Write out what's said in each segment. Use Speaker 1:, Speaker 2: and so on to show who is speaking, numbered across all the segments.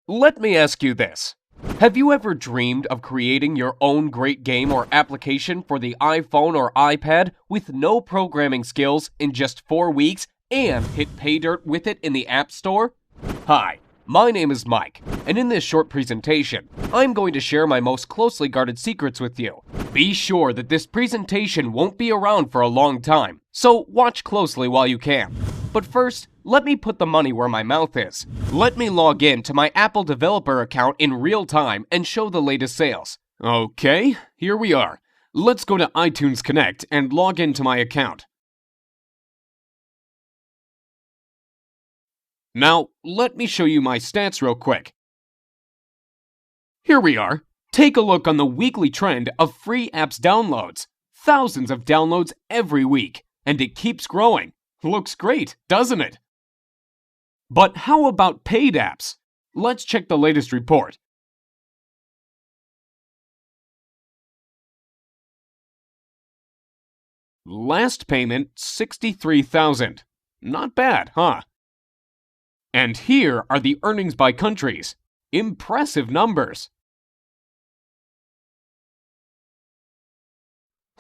Speaker 1: Let me ask you this. Have you ever dreamed of creating your own great game or application for the iPhone or iPad with no programming skills in just 4 weeks and hit pay dirt with it in the App Store? Hi, my name is Mike, and in this short presentation, I'm going to share my most closely guarded secrets with you. Be sure that this presentation won't be around for a long time, so watch closely while you can. But first, let me put the money where my mouth is. Let me log in to my Apple developer account in real time and show the latest sales. Okay, here we are. Let's go to iTunes Connect and log into my account. Now, let me show you my stats real quick. Here we are. Take a look on the weekly trend of free apps downloads. Thousands of downloads every week, and it keeps growing. Looks great, doesn't it? But how about paid apps? Let's check the latest report. Last payment, $63,000. Not bad, huh? And here are the earnings by countries. Impressive numbers.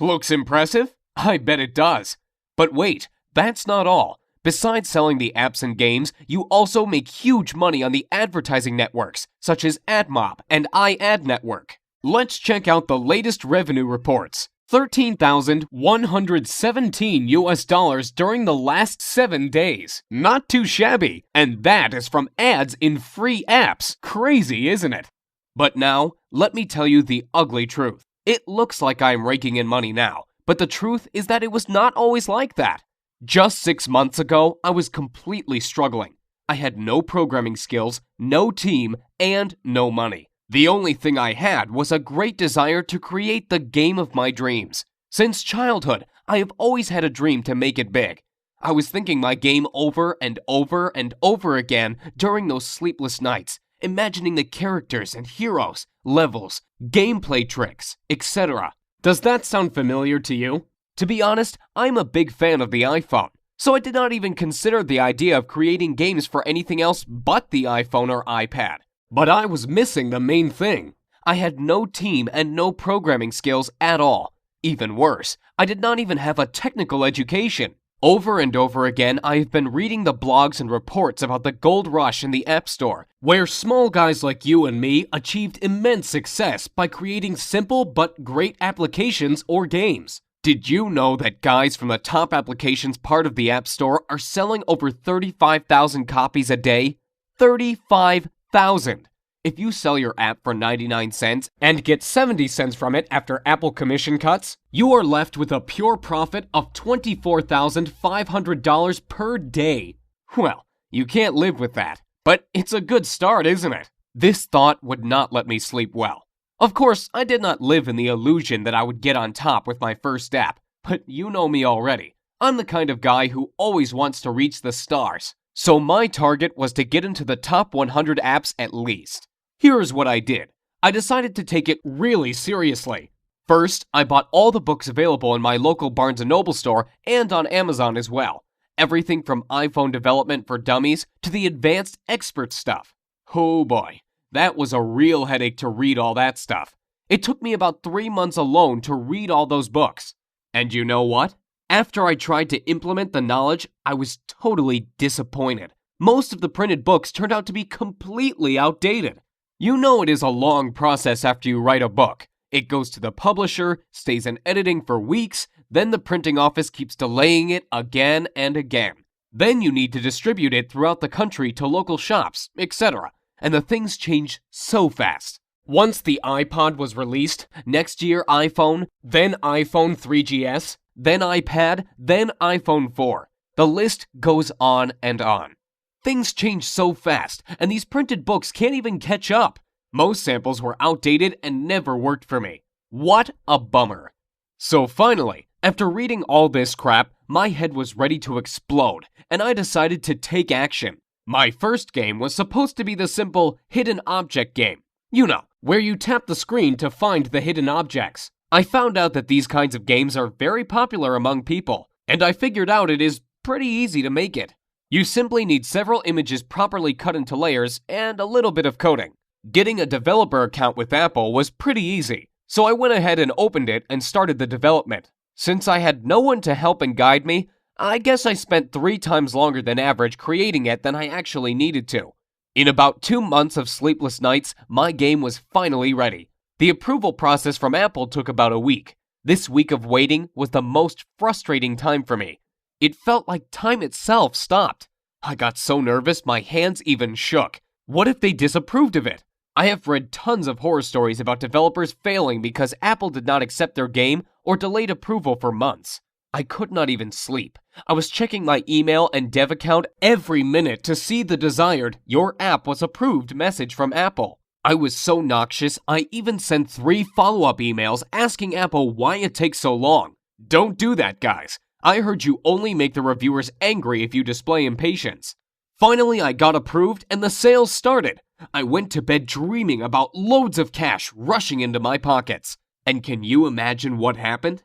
Speaker 1: Looks impressive? I bet it does. But wait, that's not all. Besides selling the apps and games, you also make huge money on the advertising networks, such as AdMob and iAdNetwork. Let's check out the latest revenue reports. $13,117 during the last 7 days. Not too shabby, and that is from ads in free apps. Crazy, isn't it? But now, let me tell you the ugly truth. It looks like I'm raking in money now, but the truth is that it was not always like that. Just 6 months ago, I was completely struggling. I had no programming skills, no team, and no money. The only thing I had was a great desire to create the game of my dreams. Since childhood, I have always had a dream to make it big. I was thinking my game over and over and over again during those sleepless nights, imagining the characters and heroes, levels, gameplay tricks, etc. Does that sound familiar to you? To be honest, I'm a big fan of the iPhone, so I did not even consider the idea of creating games for anything else but the iPhone or iPad. But I was missing the main thing. I had no team and no programming skills at all. Even worse, I did not even have a technical education. Over and over again, I have been reading the blogs and reports about the gold rush in the App Store, where small guys like you and me achieved immense success by creating simple but great applications or games. Did you know that guys from the top applications part of the App Store are selling over 35,000 copies a day? 35,000! If you sell your app for 99 cents and get 70 cents from it after Apple commission cuts, you are left with a pure profit of $24,500 per day. Well, you can't live with that, but it's a good start, isn't it? This thought would not let me sleep well. Of course, I did not live in the illusion that I would get on top with my first app, but you know me already. I'm the kind of guy who always wants to reach the stars. So my target was to get into the top 100 apps at least. Here's what I did. I decided to take it really seriously. First, I bought all the books available in my local Barnes & Noble store and on Amazon as well. Everything from iPhone development for dummies to the advanced expert stuff. Oh boy. That was a real headache to read all that stuff. It took me about 3 months alone to read all those books. And you know what? After I tried to implement the knowledge, I was totally disappointed. Most of the printed books turned out to be completely outdated. You know it is a long process after you write a book. It goes to the publisher, stays in editing for weeks, then the printing office keeps delaying it again and again. Then you need to distribute it throughout the country to local shops, etc. And the things change so fast. Once the iPod was released, next year iPhone, then iPhone 3GS, then iPad, then iPhone 4. The list goes on and on. Things change so fast, and these printed books can't even catch up. Most samples were outdated and never worked for me. What a bummer. So finally, after reading all this crap, my head was ready to explode, and I decided to take action. My first game was supposed to be the simple hidden object game. You know, where you tap the screen to find the hidden objects. I found out that these kinds of games are very popular among people, and I figured out it is pretty easy to make it. You simply need several images properly cut into layers and a little bit of coding. Getting a developer account with Apple was pretty easy, so I went ahead and opened it and started the development. Since I had no one to help and guide me, I guess I spent 3 times longer than average creating it than I actually needed to. In about 2 months of sleepless nights, my game was finally ready. The approval process from Apple took about a week. This week of waiting was the most frustrating time for me. It felt like time itself stopped. I got so nervous my hands even shook. What if they disapproved of it? I have read tons of horror stories about developers failing because Apple did not accept their game or delayed approval for months. I could not even sleep. I was checking my email and dev account every minute to see the desired "Your app was approved" message from Apple. I was so noxious, I even sent 3 follow-up emails asking Apple why it takes so long. Don't do that, guys. I heard you only make the reviewers angry if you display impatience. Finally, I got approved and the sales started. I went to bed dreaming about loads of cash rushing into my pockets. And can you imagine what happened?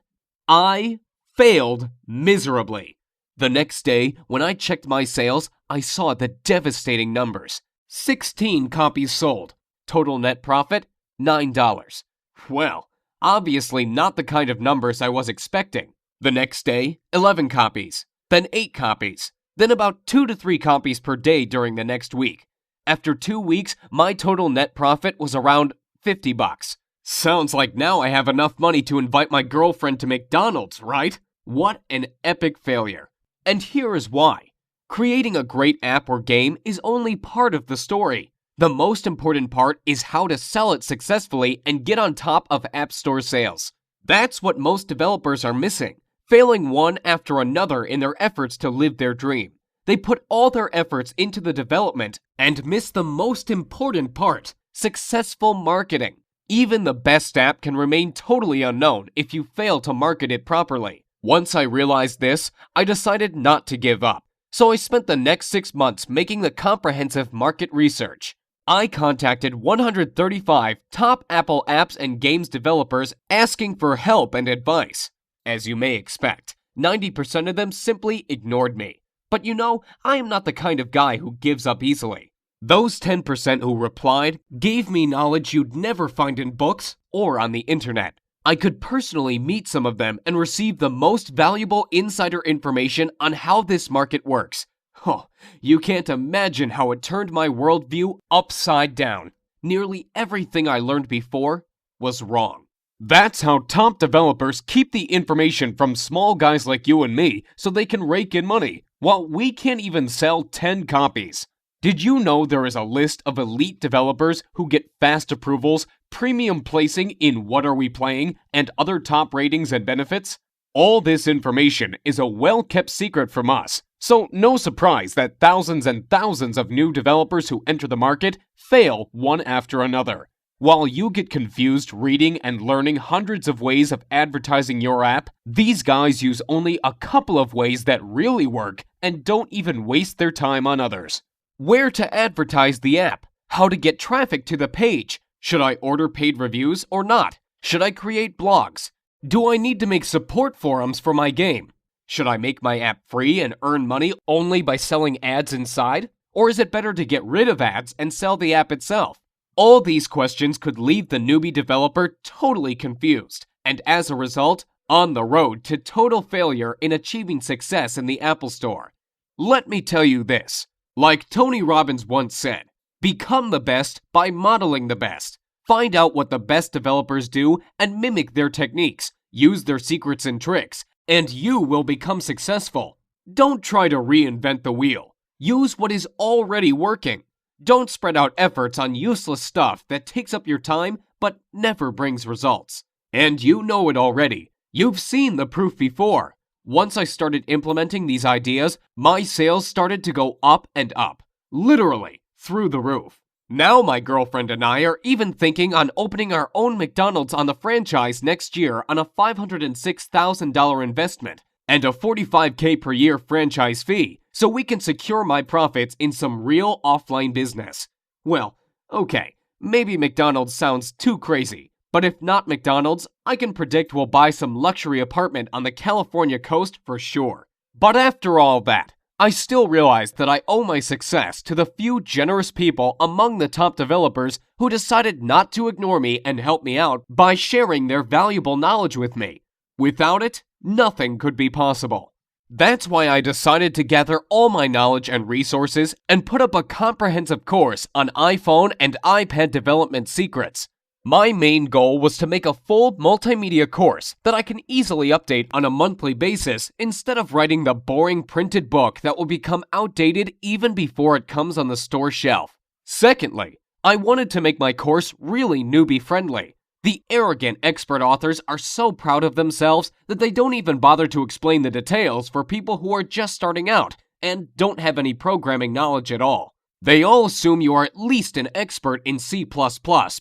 Speaker 1: I failed miserably. The next day, when I checked my sales, I saw the devastating numbers. 16 copies sold. Total net profit, $9. Well, obviously not the kind of numbers I was expecting. The next day, 11 copies, then 8 copies, then about 2 to 3 copies per day during the next week. After 2 weeks, my total net profit was around $50. Sounds like now I have enough money to invite my girlfriend to McDonald's, right? What an epic failure. And here is why. Creating a great app or game is only part of the story. The most important part is how to sell it successfully and get on top of App Store sales. That's what most developers are missing, failing one after another in their efforts to live their dream. They put all their efforts into the development and miss the most important part, successful marketing. Even the best app can remain totally unknown if you fail to market it properly. Once I realized this, I decided not to give up. So I spent the next 6 months making the comprehensive market research. I contacted 135 top Apple apps and games developers asking for help and advice. As you may expect, 90% of them simply ignored me. But you know, I am not the kind of guy who gives up easily. Those 10% who replied gave me knowledge you'd never find in books or on the internet. I could personally meet some of them and receive the most valuable insider information on how this market works. Oh, you can't imagine how it turned my worldview upside down. Nearly everything I learned before was wrong. That's how top developers keep the information from small guys like you and me so they can rake in money, while we can't even sell 10 copies. Did you know there is a list of elite developers who get fast approvals, premium placing in What Are We Playing, and other top ratings and benefits? All this information is a well-kept secret from us, so no surprise that thousands and thousands of new developers who enter the market fail one after another. While you get confused reading and learning hundreds of ways of advertising your app, these guys use only a couple of ways that really work and don't even waste their time on others. Where to advertise the app? How to get traffic to the page? Should I order paid reviews or not? Should I create blogs? Do I need to make support forums for my game? Should I make my app free and earn money only by selling ads inside? Or is it better to get rid of ads and sell the app itself? All these questions could leave the newbie developer totally confused, and as a result, on the road to total failure in achieving success in the Apple Store. Let me tell you this. Like Tony Robbins once said, become the best by modeling the best. Find out what the best developers do and mimic their techniques. Use their secrets and tricks, and you will become successful. Don't try to reinvent the wheel. Use what is already working. Don't spread out efforts on useless stuff that takes up your time but never brings results. And you know it already. You've seen the proof before. Once I started implementing these ideas, my sales started to go up and up. Literally, through the roof. Now my girlfriend and I are even thinking on opening our own McDonald's on the franchise next year on a $506,000 investment and a $45K per year franchise fee, so we can secure my profits in some real offline business. Well, okay, maybe McDonald's sounds too crazy, but if not McDonald's, I can predict we'll buy some luxury apartment on the California coast for sure. But after all that, I still realize that I owe my success to the few generous people among the top developers who decided not to ignore me and help me out by sharing their valuable knowledge with me. Without it, nothing could be possible. That's why I decided to gather all my knowledge and resources and put up a comprehensive course on iPhone and iPad development secrets. My main goal was to make a full multimedia course that I can easily update on a monthly basis instead of writing the boring printed book that will become outdated even before it comes on the store shelf. Secondly, I wanted to make my course really newbie-friendly. The arrogant expert authors are so proud of themselves that they don't even bother to explain the details for people who are just starting out and don't have any programming knowledge at all. They all assume you are at least an expert in C++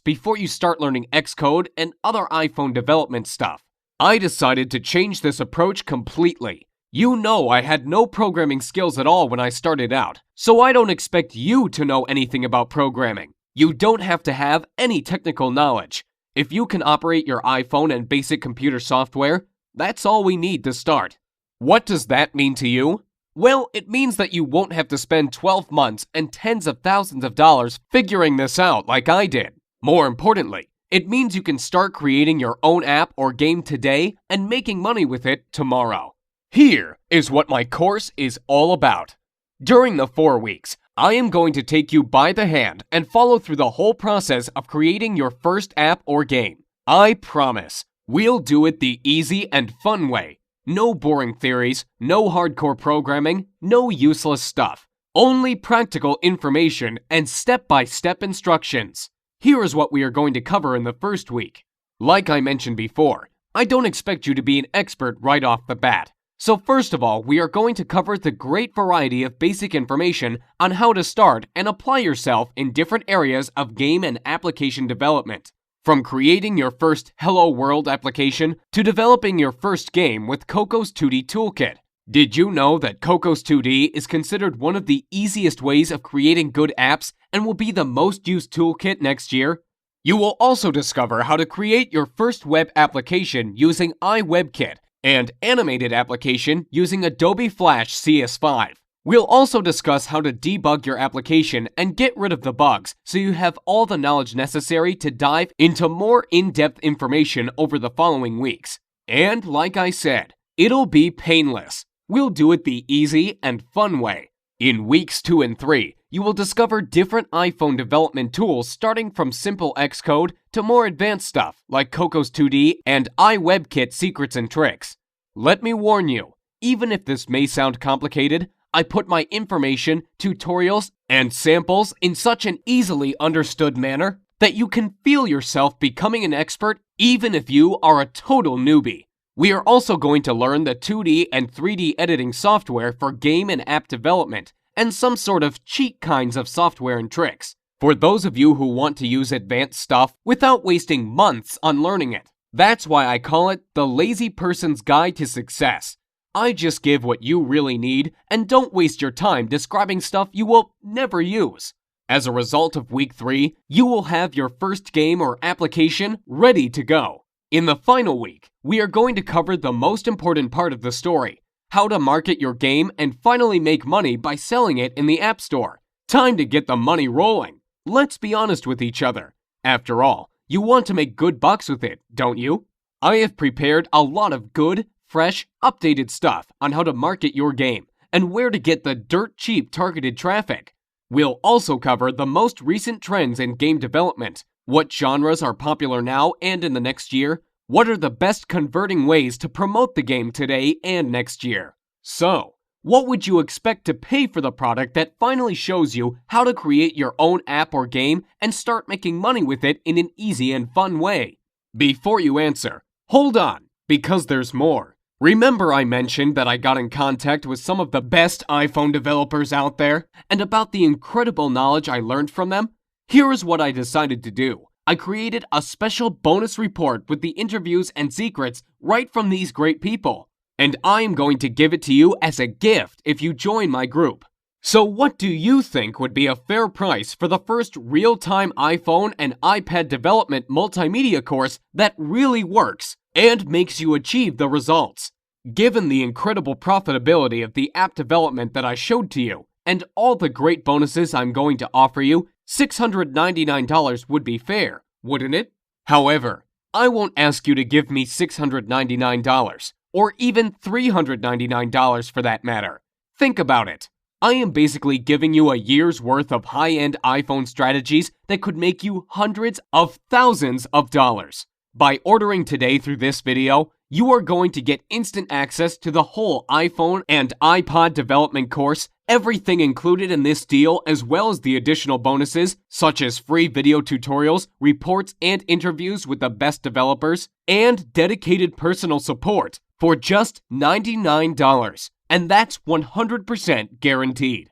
Speaker 1: before you start learning Xcode and other iPhone development stuff. I decided to change this approach completely. You know I had no programming skills at all when I started out, so I don't expect you to know anything about programming. You don't have to have any technical knowledge. If you can operate your iPhone and basic computer software, that's all we need to start. What does that mean to you? Well, it means that you won't have to spend 12 months and tens of thousands of dollars figuring this out like I did. More importantly, it means you can start creating your own app or game today and making money with it tomorrow. Here is what my course is all about. During the 4 weeks, I am going to take you by the hand and follow through the whole process of creating your first app or game. I promise, we'll do it the easy and fun way. No boring theories, no hardcore programming, no useless stuff. Only practical information and step-by-step instructions. Here is what we are going to cover in the first week. Like I mentioned before, I don't expect you to be an expert right off the bat. So first of all, we are going to cover the great variety of basic information on how to start and apply yourself in different areas of game and application development. From creating your first Hello World application to developing your first game with Cocos 2D Toolkit. Did you know that Cocos 2D is considered one of the easiest ways of creating good apps and will be the most used toolkit next year? You will also discover how to create your first web application using iWebKit and animated application using Adobe Flash CS5. We'll also discuss how to debug your application and get rid of the bugs so you have all the knowledge necessary to dive into more in-depth information over the following weeks. And like I said, it'll be painless. We'll do it the easy and fun way. In weeks 2 and 3, you will discover different iPhone development tools starting from simple Xcode to more advanced stuff like Cocos 2D and iWebKit secrets and tricks. Let me warn you, even if this may sound complicated, I put my information, tutorials, and samples in such an easily understood manner that you can feel yourself becoming an expert even if you are a total newbie. We are also going to learn the 2D and 3D editing software for game and app development and some sort of cheat kinds of software and tricks for those of you who want to use advanced stuff without wasting months on learning it. That's why I call it the lazy person's guide to success. I just give what you really need and don't waste your time describing stuff you will never use. As a result of week 3, you will have your first game or application ready to go. In the final week, we are going to cover the most important part of the story, how to market your game and finally make money by selling it in the App Store. Time to get the money rolling. Let's be honest with each other. After all, you want to make good bucks with it, don't you? I have prepared a lot of good, fresh, updated stuff on how to market your game and where to get the dirt cheap targeted traffic. We'll also cover the most recent trends in game development, what genres are popular now and in the next year, what are the best converting ways to promote the game today and next year. So, what would you expect to pay for the product that finally shows you how to create your own app or game and start making money with it in an easy and fun way? Before you answer, hold on, because there's more. Remember I mentioned that I got in contact with some of the best iPhone developers out there and about the incredible knowledge I learned from them? Here is what I decided to do. I created a special bonus report with the interviews and secrets right from these great people. And I am going to give it to you as a gift if you join my group. So what do you think would be a fair price for the first real-time iPhone and iPad development multimedia course that really works and makes you achieve the results? Given the incredible profitability of the app development that I showed to you, and all the great bonuses I'm going to offer you, $699 would be fair, wouldn't it? However, I won't ask you to give me $699, or even $399 for that matter. Think about it. I am basically giving you a year's worth of high-end iPhone strategies that could make you hundreds of thousands of dollars. By ordering today through this video, you are going to get instant access to the whole iPhone and iPod development course, everything included in this deal, as well as the additional bonuses such as free video tutorials, reports, and interviews with the best developers, and dedicated personal support for just $99. And that's 100% guaranteed.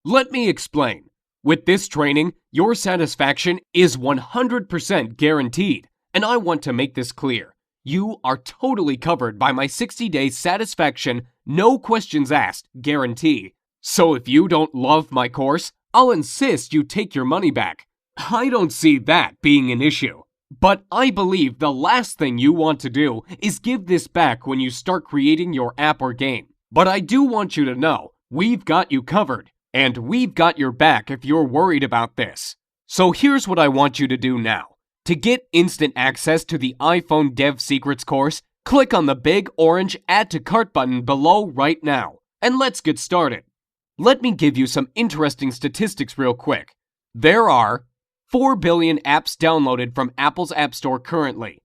Speaker 1: Let me explain. With this training, your satisfaction is 100% guaranteed, and I want to make this clear. You are totally covered by my 60-day satisfaction, no questions asked guarantee. So if you don't love my course, I'll insist you take your money back. I don't see that being an issue. But I believe the last thing you want to do is give this back when you start creating your app or game. But I do want you to know, we've got you covered, and we've got your back if you're worried about this. So here's what I want you to do now. To get instant access to the iPhone Dev Secrets course, click on the big orange Add to Cart button below right now, and let's get started. Let me give you some interesting statistics real quick. There are 4 billion apps downloaded from Apple's App Store currently,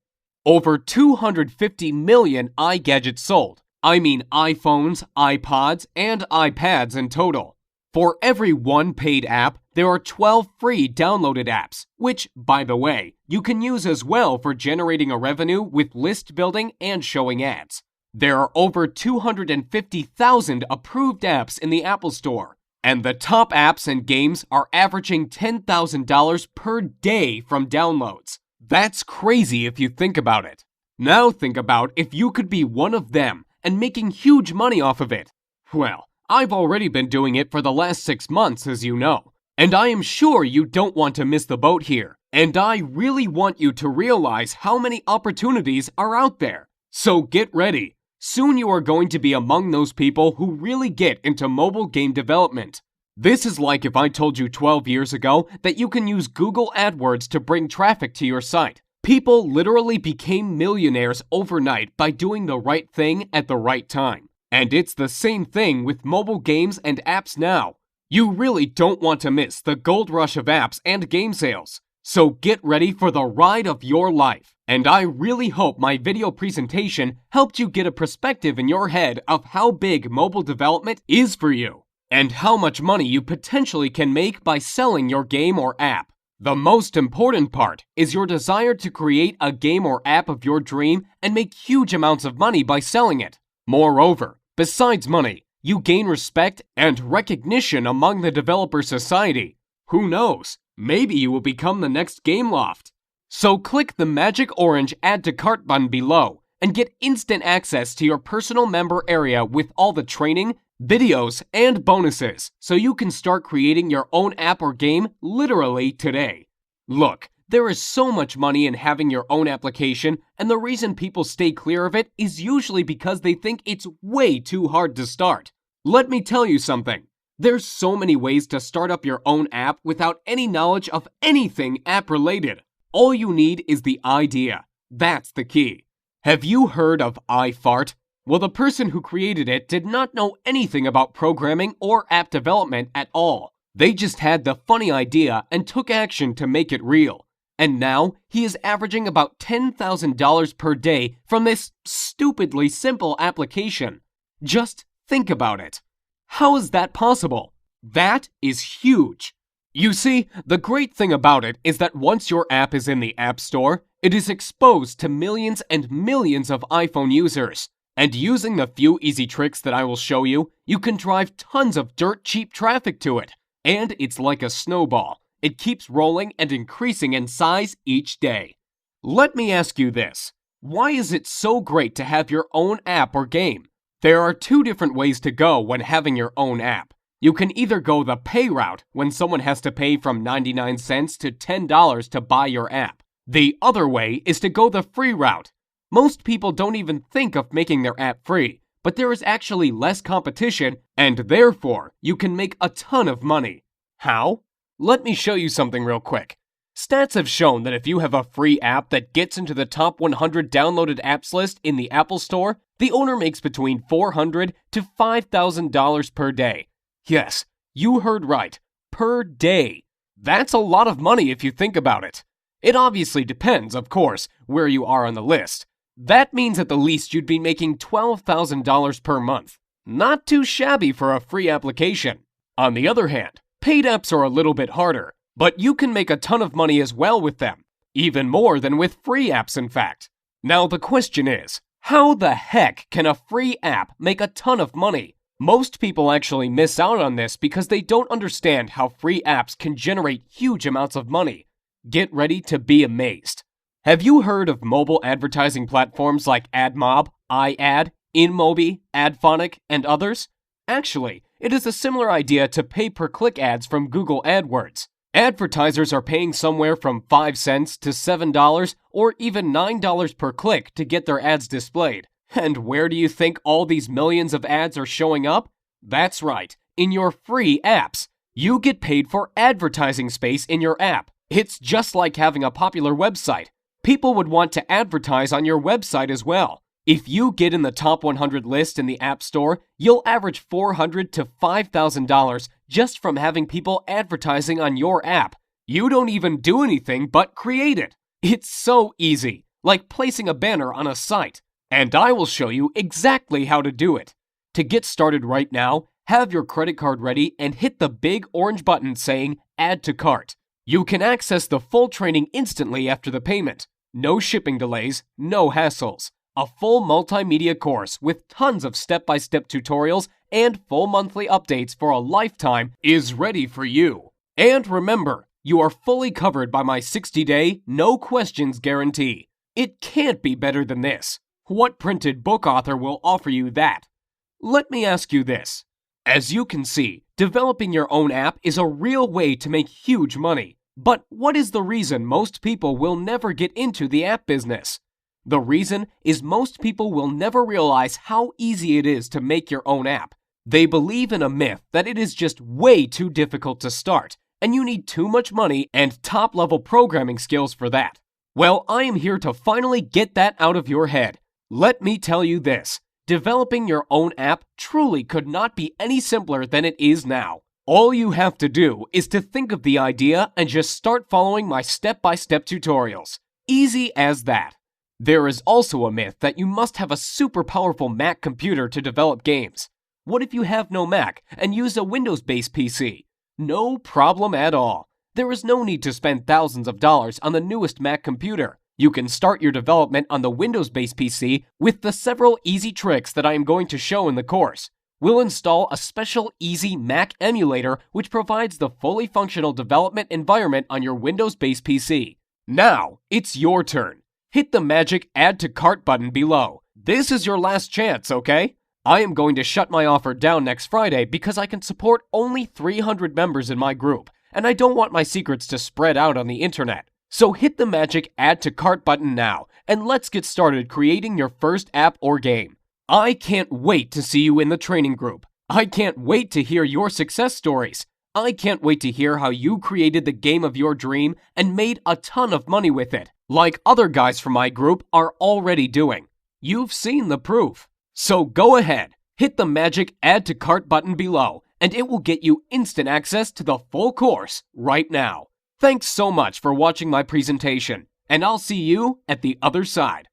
Speaker 1: over 250 million iGadgets sold. I mean iPhones, iPods, and iPads in total. For every one paid app, there are 12 free downloaded apps, which, by the way, you can use as well for generating a revenue with list building and showing ads. There are over 250,000 approved apps in the Apple Store, and the top apps and games are averaging $10,000 per day from downloads. That's crazy if you think about it. Now think about if you could be one of them and making huge money off of it. Well, I've already been doing it for the last 6 months, as you know. And I am sure you don't want to miss the boat here. And I really want you to realize how many opportunities are out there. So get ready. Soon you are going to be among those people who really get into mobile game development. This is like if I told you 12 years ago that you can use Google AdWords to bring traffic to your site. People literally became millionaires overnight by doing the right thing at the right time. And it's the same thing with mobile games and apps now. You really don't want to miss the gold rush of apps and game sales. So get ready for the ride of your life. And I really hope my video presentation helped you get a perspective in your head of how big mobile development is for you, and how much money you potentially can make by selling your game or app. The most important part is your desire to create a game or app of your dream and make huge amounts of money by selling it. Moreover, besides money, you gain respect and recognition among the developer society. Who knows? Maybe you will become the next Gameloft. So click the magic orange Add to Cart button below and get instant access to your personal member area with all the training, videos, and bonuses so you can start creating your own app or game literally today. Look, there is so much money in having your own application, and the reason people stay clear of it is usually because they think it's way too hard to start. Let me tell you something. There's so many ways to start up your own app without any knowledge of anything app-related. All you need is the idea. That's the key. Have you heard of iFart? Well, the person who created it did not know anything about programming or app development at all. They just had the funny idea and took action to make it real. And now, he is averaging about $10,000 per day from this stupidly simple application. Just think about it. How is that possible? That is huge. You see, the great thing about it is that once your app is in the App Store, it is exposed to millions and millions of iPhone users. And using the few easy tricks that I will show you, you can drive tons of dirt cheap traffic to it. And it's like a snowball. It keeps rolling and increasing in size each day. Let me ask you this. Why is it so great to have your own app or game? There are two different ways to go when having your own app. You can either go the pay route when someone has to pay from 99 cents to $10 to buy your app. The other way is to go the free route. Most people don't even think of making their app free, but there is actually less competition, and therefore you can make a ton of money. How? Let me show you something real quick. Stats have shown that if you have a free app that gets into the top 100 downloaded apps list in the Apple Store, the owner makes between $400 to $5,000 per day. Yes, you heard right. Per day. That's a lot of money if you think about it. It obviously depends, of course, where you are on the list. That means at the least you'd be making $12,000 per month. Not too shabby for a free application. On the other hand, paid apps are a little bit harder, but you can make a ton of money as well with them. Even more than with free apps, in fact. Now the question is, how the heck can a free app make a ton of money? Most people actually miss out on this because they don't understand how free apps can generate huge amounts of money. Get ready to be amazed. Have you heard of mobile advertising platforms like AdMob, iAd, InMobi, AdPhonic, and others? Actually, it is a similar idea to pay-per-click ads from Google AdWords. Advertisers are paying somewhere from 5 cents to $7 or even $9 per click to get their ads displayed. And where do you think all these millions of ads are showing up? That's right, in your free apps. You get paid for advertising space in your app. It's just like having a popular website. People would want to advertise on your website as well. If you get in the top 100 list in the App Store, you'll average $400 to $5,000 just from having people advertising on your app. You don't even do anything but create it. It's so easy, like placing a banner on a site. And I will show you exactly how to do it. To get started right now, have your credit card ready and hit the big orange button saying Add to Cart. You can access the full training instantly after the payment. No shipping delays, no hassles. A full multimedia course with tons of step-by-step tutorials and full monthly updates for a lifetime is ready for you. And remember, you are fully covered by my 60-day, no questions guarantee. It can't be better than this. What printed book author will offer you that? Let me ask you this. As you can see, developing your own app is a real way to make huge money. But what is the reason most people will never get into the app business? The reason is most people will never realize how easy it is to make your own app. They believe in a myth that it is just way too difficult to start, and you need too much money and top-level programming skills for that. Well, I am here to finally get that out of your head. Let me tell you this. Developing your own app truly could not be any simpler than it is now. All you have to do is to think of the idea and just start following my step-by-step tutorials. Easy as that. There is also a myth that you must have a super powerful Mac computer to develop games. What if you have no Mac and use a Windows-based PC? No problem at all. There is no need to spend thousands of dollars on the newest Mac computer. You can start your development on the Windows-based PC with the several easy tricks that I am going to show in the course. We'll install a special easy Mac emulator which provides the fully functional development environment on your Windows-based PC. Now, it's your turn. Hit the magic Add to Cart button below. This is your last chance, okay? I am going to shut my offer down next Friday because I can support only 300 members in my group, and I don't want my secrets to spread out on the internet. So hit the magic Add to Cart button now, and let's get started creating your first app or game. I can't wait to see you in the training group. I can't wait to hear your success stories. I can't wait to hear how you created the game of your dream and made a ton of money with it, like other guys from my group are already doing. You've seen the proof. So go ahead, hit the magic Add to Cart button below, and it will get you instant access to the full course right now. Thanks so much for watching my presentation, and I'll see you at the other side.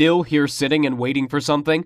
Speaker 1: Still here sitting and waiting for something?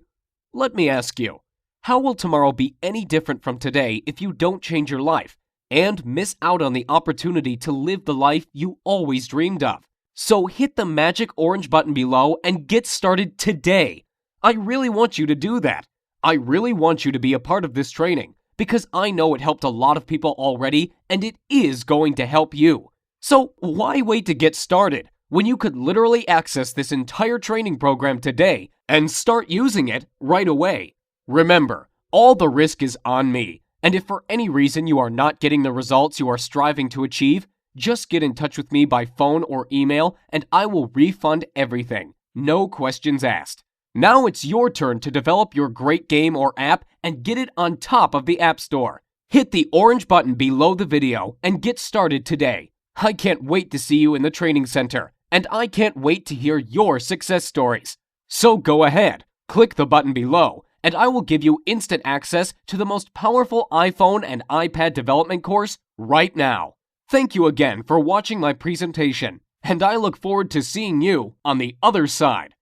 Speaker 1: Let me ask you, how will tomorrow be any different from today if you don't change your life and miss out on the opportunity to live the life you always dreamed of? So hit the magic orange button below and get started today. I really want you to do that. I really want you to be a part of this training because I know it helped a lot of people already and it is going to help you. So why wait to get started when you could literally access this entire training program today and start using it right away? Remember, all the risk is on me, and if for any reason you are not getting the results you are striving to achieve, just get in touch with me by phone or email and I will refund everything. No questions asked. Now it's your turn to develop your great game or app and get it on top of the App Store. Hit the orange button below the video and get started today. I can't wait to see you in the training center, and I can't wait to hear your success stories. So go ahead, click the button below, and I will give you instant access to the most powerful iPhone and iPad development course right now. Thank you again for watching my presentation, and I look forward to seeing you on the other side.